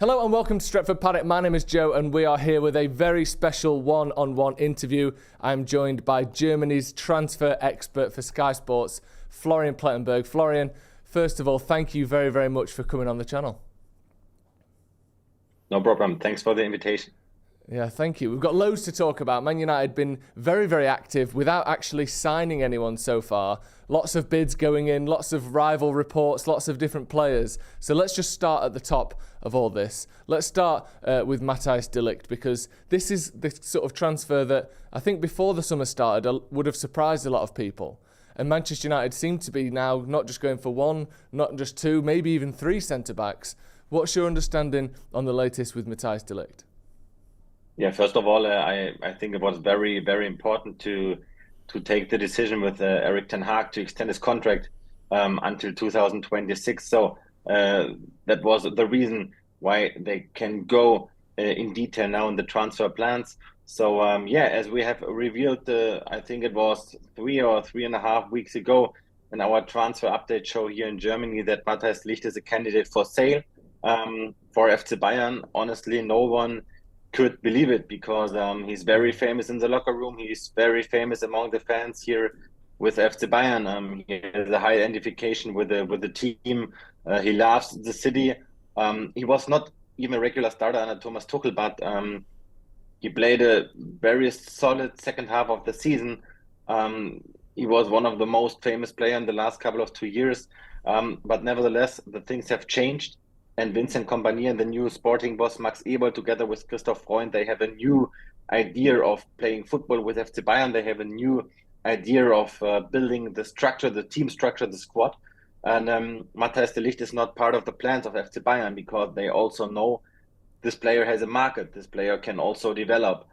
Hello and welcome to Stretford Paddock. My name is Joe and we are here with a very special one-on-one interview. I'm joined by Germany's transfer expert for Sky Sports, Florian Plettenberg. Florian, first of all, thank you very, very much for coming on the channel. No problem. Thanks for the invitation. Yeah, thank you. We've got loads to talk about. Man United been very, very active without actually signing anyone so far. Lots of bids going in, lots of rival reports, lots of different players. So let's just start at the top of all this. Let's start with Matthijs de Ligt, because this is the sort of transfer that I think before the summer started would have surprised a lot of people. And Manchester United seem to be now not just going for one, not just two, maybe even three centre-backs. What's your understanding on the latest with Matthijs de Ligt? Yeah, first of all, I think it was very, very important to take the decision with Erik ten Hag to extend his contract until 2026. So that was the reason why they can go in detail now in the transfer plans. So yeah, as we have revealed, I think it was 3 or 3.5 weeks ago in our transfer update show here in Germany, that Matthijs de Ligt is a candidate for sale for FC Bayern. Honestly, no one could believe it, because he's very famous in the locker room. He's very famous among the fans here with FC Bayern. He has a high identification with the team. He loves the city. He was not even a regular starter under Thomas Tuchel, but he played a very solid second half of the season. He was one of the most famous players in the last couple of 2 years. But nevertheless, the things have changed. And Vincent Kompany and the new sporting boss Max Eberl, together with Christoph Freund, they have a new idea of playing football with FC Bayern. They have a new idea of building the structure, the team structure, the squad. And Matthijs de Ligt is not part of the plans of FC Bayern, because they also know this player has a market. This player can also develop.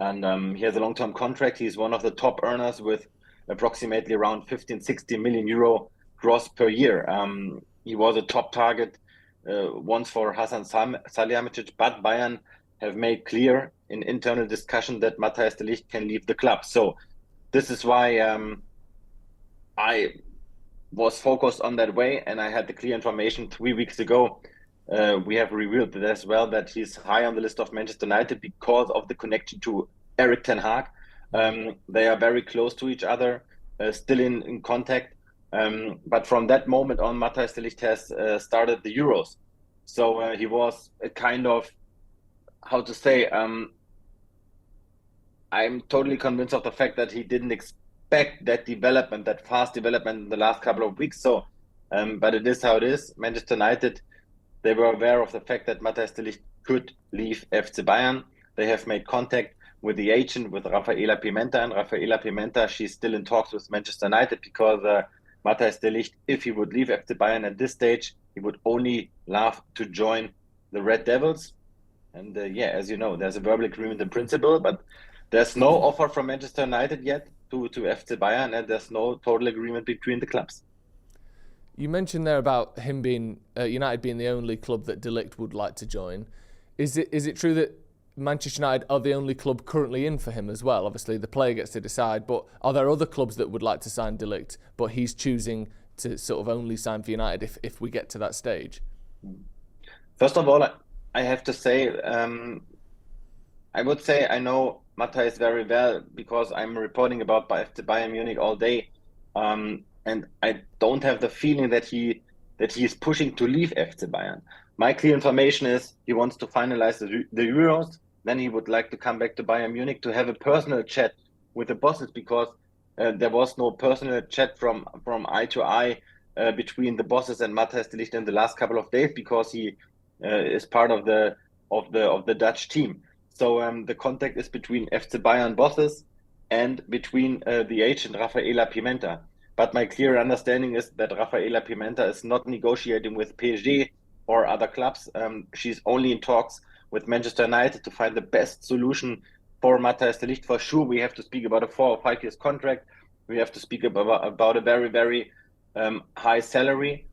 And he has a long-term contract. He's one of the top earners with approximately around 15-16 million euro gross per year. He was a top target once for Hasan Salihamidzic, but Bayern have made clear in internal discussion that Matthijs de Ligt can leave the club. So this is why I was focused on that way, and I had the clear information 3 weeks ago. We have revealed it as well, that he's high on the list of Manchester United because of the connection to Erik ten Hag. They are very close to each other, still in contact. But from that moment on, Matthijs de Ligt has started the Euros. So he was a kind of, how to say, I'm totally convinced of the fact that he didn't expect that development, that fast development in the last couple of weeks. So, but it is how it is. Manchester United, they were aware of the fact that Matthijs de Ligt could leave FC Bayern. They have made contact with the agent, with Rafaela Pimenta. And Rafaela Pimenta, she's still in talks with Manchester United, because Matthijs de Ligt, if he would leave FC Bayern at this stage, he would only love to join the Red Devils. And yeah, as you know, there's a verbal agreement in principle, but there's no offer from Manchester United yet to FC Bayern, and there's no total agreement between the clubs. You mentioned there about him being United being the only club that de Ligt would like to join. Is it true that Manchester United are the only club currently in for him as well? Obviously, the player gets to decide, but are there other clubs that would like to sign de Ligt, but he's choosing to sort of only sign for United if we get to that stage? First of all, I have to say, I would say I know Matthijs very well, because I'm reporting about FC Bayern Munich all day, and I don't have the feeling that he is pushing to leave FC Bayern. My clear information is he wants to finalize the Euros. Then he would like to come back to Bayern Munich to have a personal chat with the bosses, because there was no personal chat from eye to eye between the bosses and Matthijs de Ligt in the last couple of days, because he is part of the Dutch team. So the contact is between FC Bayern bosses and between the agent Rafaela Pimenta. But my clear understanding is that Rafaela Pimenta is not negotiating with PSG or other clubs. She's only in talks with Manchester United to find the best solution for Matthijs de Ligt. For sure, we have to speak about a 4 or 5 years contract. We have to speak about a very, very high salary.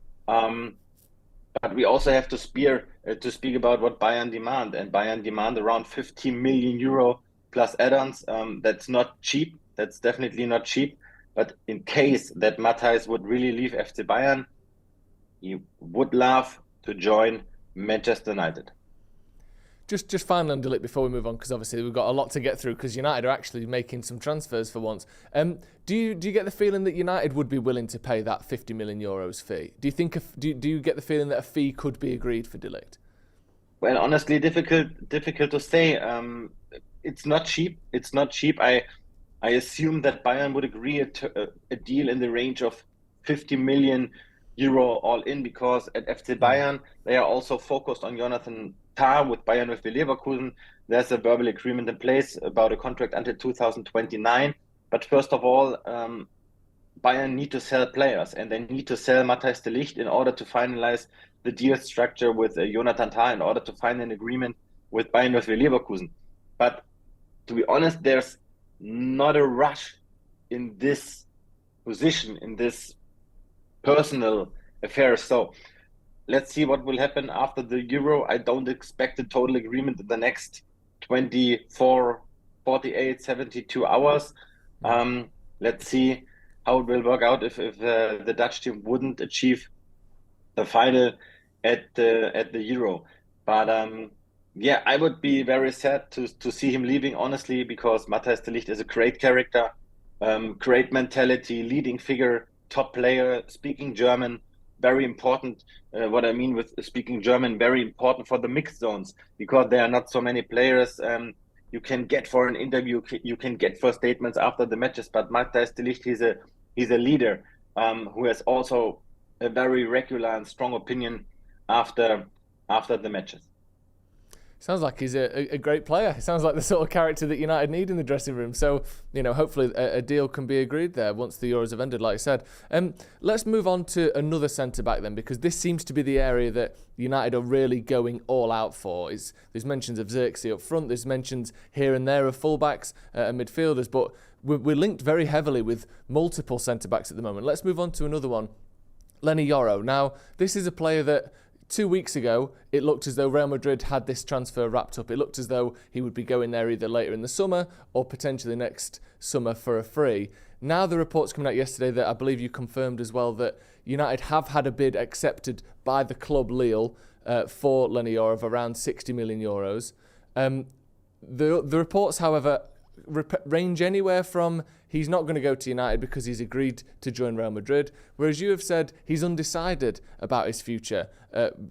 But we also have to speak about what Bayern demand. And Bayern demand around 15 million euro plus add-ons. That's not cheap. That's definitely not cheap. But in case that Matthijs would really leave FC Bayern, he would love to join Manchester United. Just finally on De Ligt before we move on, because obviously we've got a lot to get through, because United are actually making some transfers for once. Do you get the feeling that United would be willing to pay that 50 million euros fee? Do you think do you get the feeling that a fee could be agreed for De Ligt? Well, honestly, difficult to say. It's not cheap. It's not cheap. I assume that Bayern would agree a deal in the range of 50 million euro all in, because at FC Bayern they are also focused on Jonathan Tah with Bayern with Leverkusen. There's a verbal agreement in place about a contract until 2029. But first of all, Bayern need to sell players, and they need to sell Matthijs de Ligt in order to finalize the deal structure with Jonathan Tah, in order to find an agreement with Bayern with Leverkusen. But to be honest, there's not a rush in this position, in this personal affair. So let's see what will happen after the Euro. I don't expect a total agreement in the next 24, 48, 72 hours. Let's see how it will work out if the Dutch team wouldn't achieve the final at the Euro. But yeah, I would be very sad to see him leaving, honestly, because Matthijs de Ligt is a great character, great mentality, leading figure, top player, speaking German, very important. What I mean with speaking German, very important for the mixed zones, because there are not so many players you can get for an interview, you can get for statements after the matches. But Matthijs de Ligt, he's a leader who has also a very regular and strong opinion after the matches. Sounds like he's a great player. It sounds like the sort of character that United need in the dressing room. So, hopefully a deal can be agreed there once the Euros have ended, like I said. Let's move on to another centre-back then, because this seems to be the area that United are really going all out for. There's mentions of Zirkzee up front, there's mentions here and there of fullbacks and midfielders, but we're linked very heavily with multiple centre-backs at the moment. Let's move on to another one, Leny Yoro. Now, this is a player that 2 weeks ago, it looked as though Real Madrid had this transfer wrapped up. It looked as though he would be going there either later in the summer or potentially next summer for a free. Now the reports coming out yesterday that I believe you confirmed as well that United have had a bid accepted by the club Lille for Leny Yoro of around 60 million euros. The reports, however, range anywhere from he's not going to go to United because he's agreed to join Real Madrid, whereas you have said he's undecided about his future,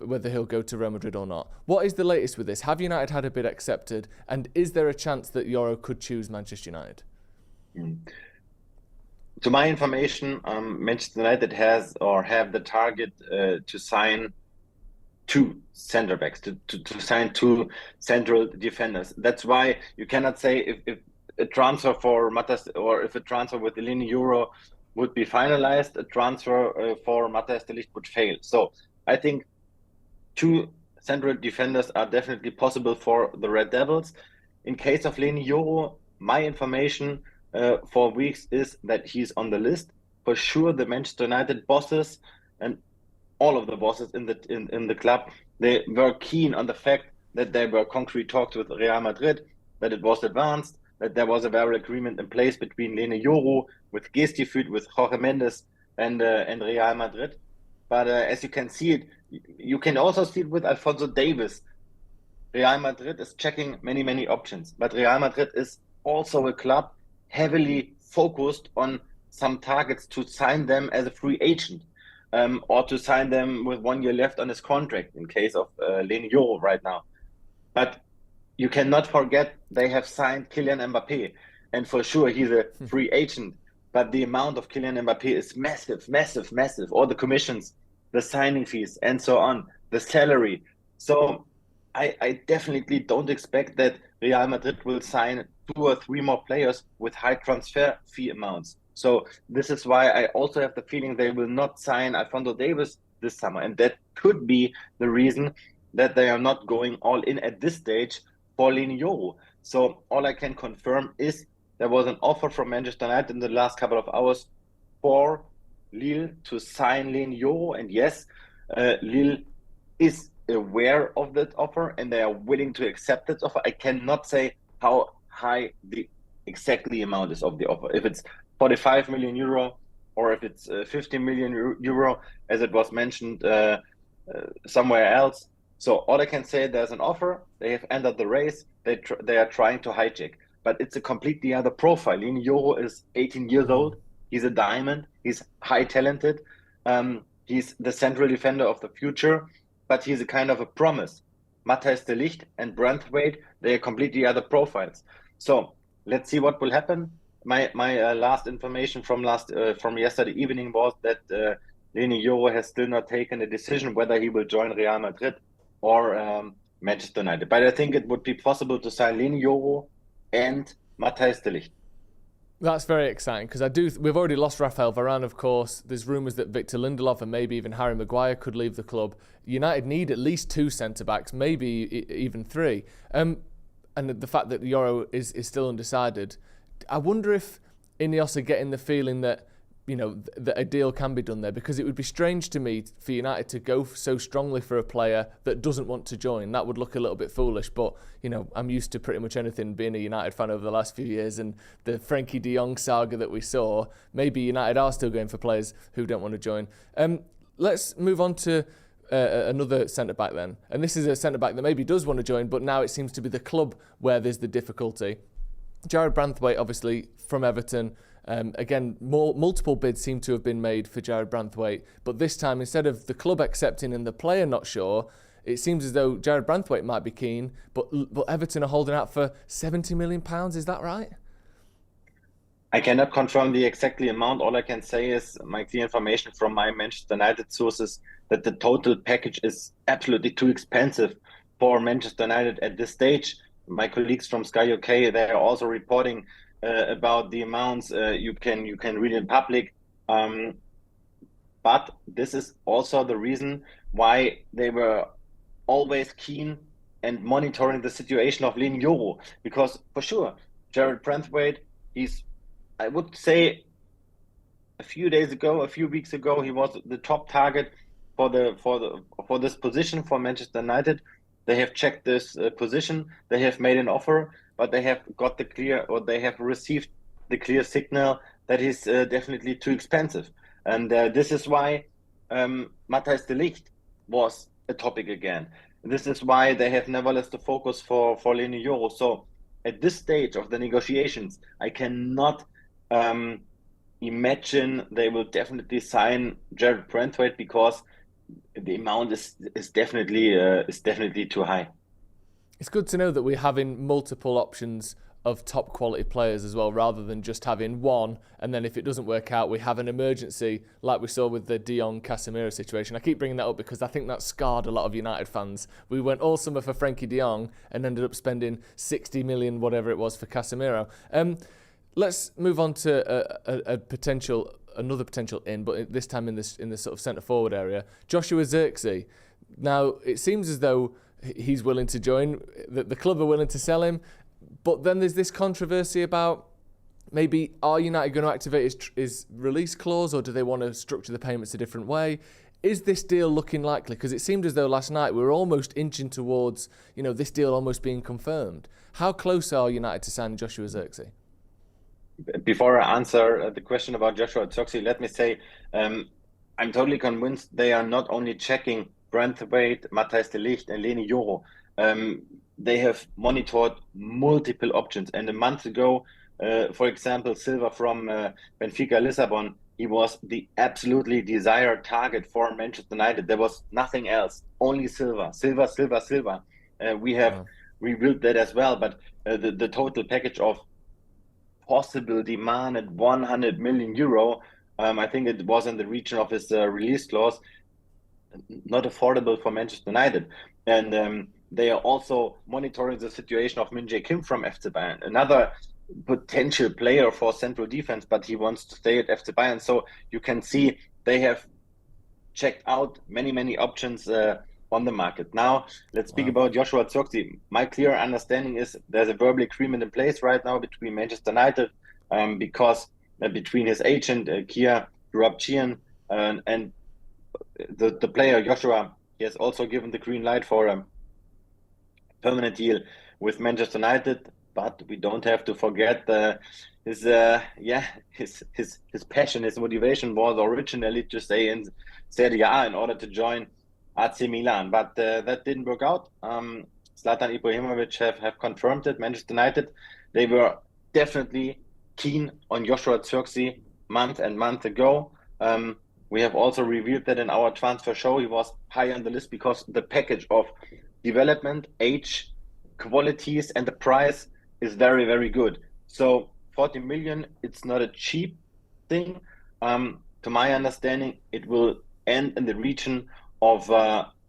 whether he'll go to Real Madrid or not. What is the latest with this? Have United had a bid accepted, and is there a chance that Yoro could choose Manchester United? To my information, Manchester United have the target to sign two center backs, to sign two central defenders. That's why you cannot say if a transfer for Matthijs, or if a transfer with Leny Yoro would be finalized, a transfer for Matthijs de Ligt would fail. So I think two central defenders are definitely possible for the Red Devils. In case of Leny Yoro, my information for weeks is that he's on the list. For sure, the Manchester United bosses and all of the bosses in the club, they were keen on the fact that there were concrete talks with Real Madrid, that it was advanced, that there was a verbal agreement in place between Leny Yoro, with Gestifood, with Jorge Mendes and Real Madrid. But as you can see it, you can also see it with Alphonso Davies. Real Madrid is checking many options, but Real Madrid is also a club heavily focused on some targets to sign them as a free agent, or to sign them with 1 year left on his contract in case of Leny Yoro right now. But you cannot forget they have signed Kylian Mbappé, and for sure he's a free agent, but the amount of Kylian Mbappé is massive. All the commissions, the signing fees, and so on, the salary. So I definitely don't expect that Real Madrid will sign 2 or 3 more players with high transfer fee amounts. So this is why I also have the feeling they will not sign Alphonso Davies this summer. And that could be the reason that they are not going all in at this stage for Leny Yoro. So all I can confirm is there was an offer from Manchester United in the last couple of hours for Lille to sign Leny Yoro. And yes, Lille is aware of that offer and they are willing to accept that offer. I cannot say how high the exactly amount is of the offer. If it's 45 million euro or if it's 50 million euro, as it was mentioned somewhere else. So all I can say, there's an offer. They have entered the race. They are trying to hijack, but it's a completely other profile. Leny Yoro is 18 years old. He's a diamond. He's high talented. He's the central defender of the future, but he's a kind of a promise. Matthijs de Ligt and Branthwaite, they are completely other profiles. So let's see what will happen. My last information from yesterday evening was that Leny Yoro has still not taken a decision whether he will join Real Madrid or Manchester United. But I think it would be possible to sign Leny Yoro and Matthijs de Ligt. That's very exciting because we've already lost Rafael Varane, of course. There's rumours that Victor Lindelof and maybe even Harry Maguire could leave the club. United need at least 2 centre-backs, maybe even 3. And the fact that Yoro is still undecided, I wonder if Ineos are getting the feeling that, that a deal can be done there, because it would be strange to me for United to go so strongly for a player that doesn't want to join. That would look a little bit foolish, but I'm used to pretty much anything being a United fan over the last few years, and the Frenkie de Jong saga that we saw, maybe United are still going for players who don't want to join. Let's move on to another centre-back then, and this is a centre-back that maybe does want to join, but now it seems to be the club where there's the difficulty. Jarrad Branthwaite, obviously from Everton. Again, multiple bids seem to have been made for Jarrad Branthwaite, but this time, instead of the club accepting and the player not sure, it seems as though Jarrad Branthwaite might be keen, but Everton are holding out for £70 million. Is that right? I cannot confirm the exactly amount. All I can say is my clear information from my Manchester United sources that the total package is absolutely too expensive for Manchester United at this stage. My colleagues from Sky UK, they are also reporting about the amounts you can read in public. But this is also the reason why they were always keen and monitoring the situation of Leny Yoro, because for sure, Jarrad Branthwaite, I would say a few weeks ago, he was the top target for this position for Manchester United. They have checked this position. They have made an offer, but they have received the clear signal that he's definitely too expensive. And this is why Matthijs de Ligt was a topic again. This is why they have nevertheless the focus for Leny Yoro. So at this stage of the negotiations, I cannot imagine they will definitely sign Jarrad Branthwaite, because the amount is definitely too high. It's good to know that we're having multiple options of top quality players as well, rather than just having one, and then if it doesn't work out, we have an emergency like we saw with the De Jong Casemiro situation. I keep bringing that up because I think that scarred a lot of United fans. We went all summer for Frenkie de Jong and ended up spending 60 million, whatever it was, for Casemiro. Let's move on to another potential in, but this time in this sort of centre forward area. Joshua Zirkzee. Now it seems as though he's willing to join. The club are willing to sell him. But then there's this controversy about maybe are United going to activate his release clause, or do they want to structure the payments a different way? Is this deal looking likely? Because it seemed as though last night we were almost inching towards, this deal almost being confirmed. How close are United to signing Joshua Zirkzee? Before I answer the question about Joshua Zirkzee, let me say I'm totally convinced they are not only checking Branthwaite, Matthijs de Ligt and Leny Yoro. They have monitored multiple options. And a month ago, for example, Silva from Benfica Lisbon, he was the absolutely desired target for Manchester United. There was nothing else, only Silva. We have rebuilt that as well, but the total package of possible demand at 100 million euro, I think it was in the region of his release clause, not affordable for Manchester United. And they are also monitoring the situation of Min Jae Kim from FC Bayern, another potential player for central defense, but he wants to stay at FC Bayern. So you can see they have checked out many options on the market. Now, let's speak about Joshua Zirkzee. My clear understanding is there's a verbal agreement in place right now between Manchester United, because between his agent, Kia Joorabchian, and the player Joshua, he has also given the green light for a permanent deal with Manchester United. But we don't have to forget his passion, his motivation was originally to stay in Serie A in order to join AC Milan, but that didn't work out. Zlatan Ibrahimovic have confirmed it. Manchester United, they were definitely keen on Joshua Zirkzee month and month ago. We have also revealed that in our transfer show. He was high on the list because the package of development, age, qualities, and the price is very, very good. So 40 million, it's not a cheap thing. To my understanding, it will end in the region of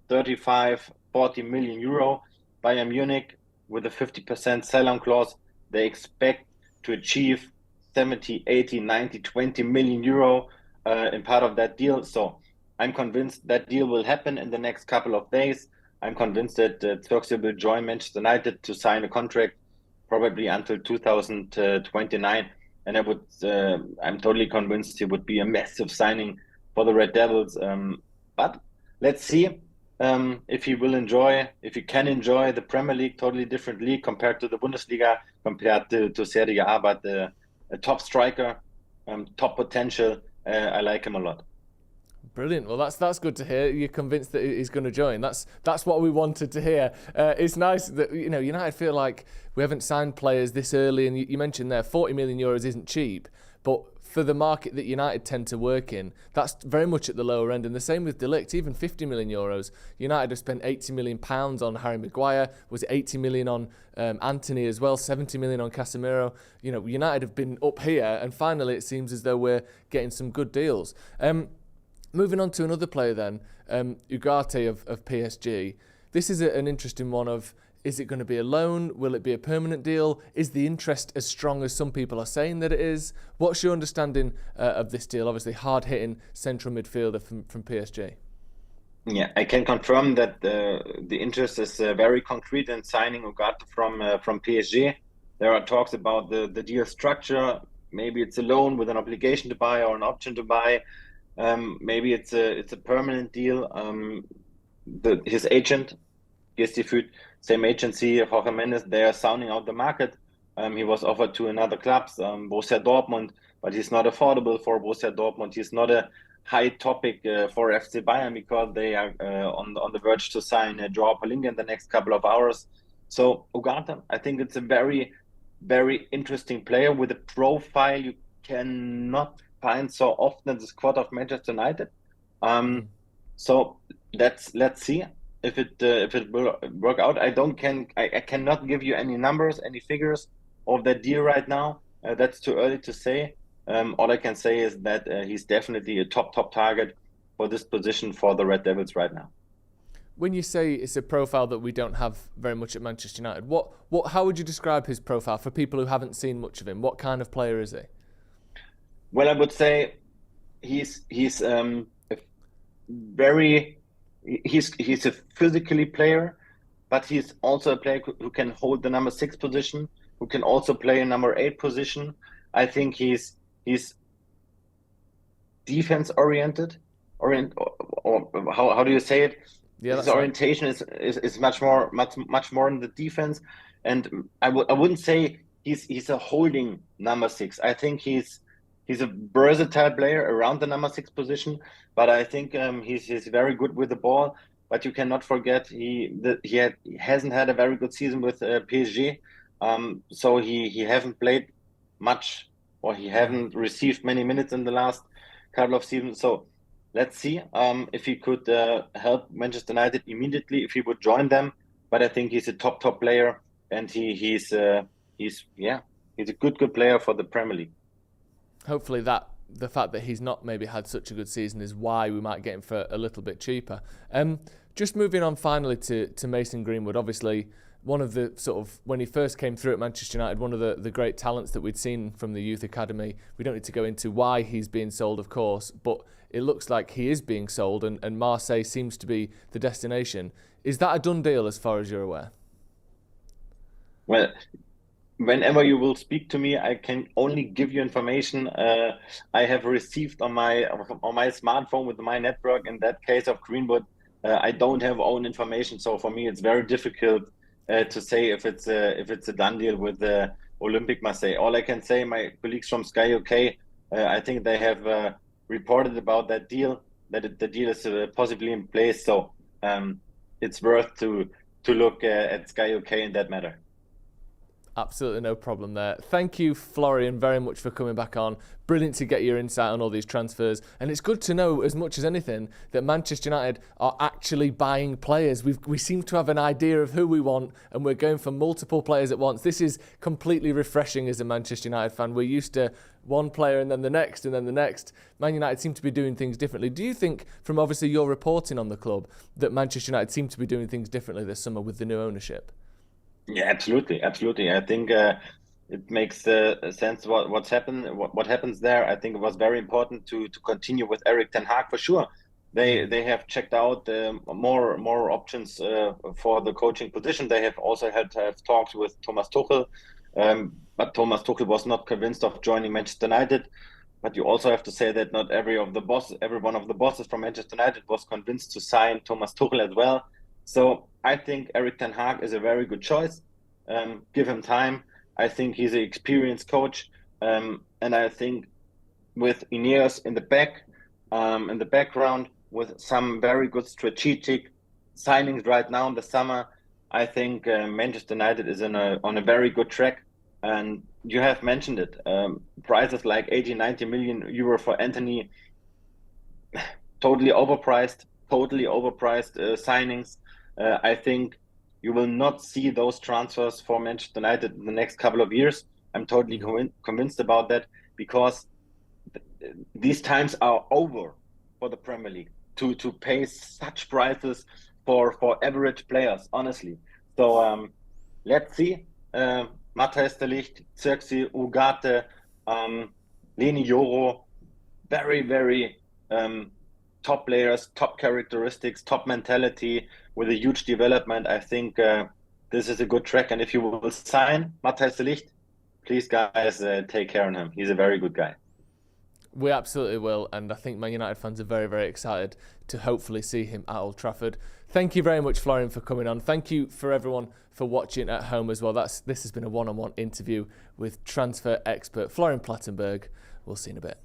35, 40 million euro. Bayern Munich, with a 50% sell-on clause, they expect to achieve 70, 80, 90, 20 million euro in part of that deal. So I'm convinced that deal will happen in the next couple of days. I'm convinced that Zirkzee will join Manchester United to sign a contract probably until 2029. And I'm totally convinced he would be a massive signing for the Red Devils. But let's see if he can enjoy the Premier League, totally different league compared to the Bundesliga, compared to Serie A, but a top striker, top potential. I like him a lot. Brilliant. Well, that's good to hear. You're convinced that he's going to join. That's what we wanted to hear. It's nice that United feel like we haven't signed players this early, and you mentioned there 40 million euros isn't cheap, but for the market that United tend to work in, that's very much at the lower end. And the same with De Ligt, even 50 million euros. United have spent 80 million pounds on Harry Maguire. Was it 80 million on Anthony as well? 70 million on Casemiro. United have been up here, and finally it seems as though we're getting some good deals. Moving on to another player then, Ugarte of PSG. This is an interesting one of, is it going to be a loan? Will it be a permanent deal? Is the interest as strong as some people are saying that it is? What's your understanding of this deal? Obviously, hard-hitting central midfielder from PSG. Yeah, I can confirm that the interest is very concrete in signing Ugarte from PSG. There are talks about the deal structure. Maybe it's a loan with an obligation to buy or an option to buy. Maybe it's a permanent deal. His agent, Gestifood, same agency, Jorge Mendes, they are sounding out the market. He was offered to another clubs, Borussia Dortmund, but he's not affordable for Borussia Dortmund. He's not a high topic for FC Bayern because they are on the verge to sign Joao Palhinha in the next couple of hours. So Ugarte, I think it's a very, very interesting player with a profile you cannot find so often in the squad of Manchester United. So let's see if it will work out. I cannot give you any numbers, any figures of that deal right now. That's too early to say. All I can say is that he's definitely a top target for this position for the Red Devils right now. When you say it's a profile that we don't have very much at Manchester United, how would you describe his profile for people who haven't seen much of him? What kind of player is he? Well, I would say he's a physically player, but he's also a player who can hold the number 6 position, who can also play a number 8 position. I think he's defense oriented, or how do you say it? Yeah, his orientation is much more in the defense, and I wouldn't say he's a holding number 6. I think he's a versatile player around the number 6 position, but I think he's very good with the ball. But you cannot forget he hasn't had a very good season with PSG, so he haven't played much, or he haven't received many minutes in the last couple of seasons. So let's see if he could help Manchester United immediately if he would join them. But I think he's a top player, and he's a good player for the Premier League. Hopefully the fact that he's not maybe had such a good season is why we might get him for a little bit cheaper. Just moving on finally to Mason Greenwood, obviously one of the sort of, when he first came through at Manchester United, one of the great talents that we'd seen from the youth academy. We don't need to go into why he's being sold, of course, but it looks like he is being sold, and Marseille seems to be the destination. Is that a done deal as far as you're aware? Well, whenever you will speak to me, I can only give you information I have received on my smartphone with my network. In that case of Greenwood, I don't have own information, so for me it's very difficult to say if it's a done deal with Olympique Marseille. All I can say, my colleagues from Sky UK, I think they have reported about that deal, that the deal is possibly in place. So it's worth to look at Sky UK in that matter. Absolutely no problem there. Thank you, Florian, very much for coming back on. Brilliant to get your insight on all these transfers. And it's good to know, as much as anything, that Manchester United are actually buying players. We seem to have an idea of who we want, and we're going for multiple players at once. This is completely refreshing as a Manchester United fan. We're used to one player and then the next and then the next. Man United seem to be doing things differently. Do you think, from obviously your reporting on the club, that Manchester United seem to be doing things differently this summer with the new ownership? Yeah, absolutely. I think it makes sense what happens there. I think it was very important to continue with Erik ten Hag for sure. They have checked out more options for the coaching position. They have also had talks with Thomas Tuchel, but Thomas Tuchel was not convinced of joining Manchester United. But you also have to say that not every one of the bosses from Manchester United was convinced to sign Thomas Tuchel as well. So I think Erik ten Hag is a very good choice. Give him time. I think he's an experienced coach, and I think with Ineos in the background, with some very good strategic signings right now in the summer, I think Manchester United is on a very good track. And you have mentioned it, prices like 80-90 million euro for Anthony, totally overpriced signings. I think you will not see those transfers for Manchester United in the next couple of years. I'm totally convinced about that, because these times are over for the Premier League to pay such prices for average players, honestly. So let's see. Matthijs de Ligt, Zirkzee, Ugarte, Leny Yoro, very, very top players, top characteristics, top mentality, with a huge development. I think this is a good track. And if you will sign Matthijs de Ligt, please, guys, take care of him. He's a very good guy. We absolutely will, and I think Man United fans are very, very excited to hopefully see him at Old Trafford. Thank you very much, Florian, for coming on. Thank you for everyone for watching at home as well. This has been a one-on-one interview with transfer expert Florian Plettenberg. We'll see you in a bit.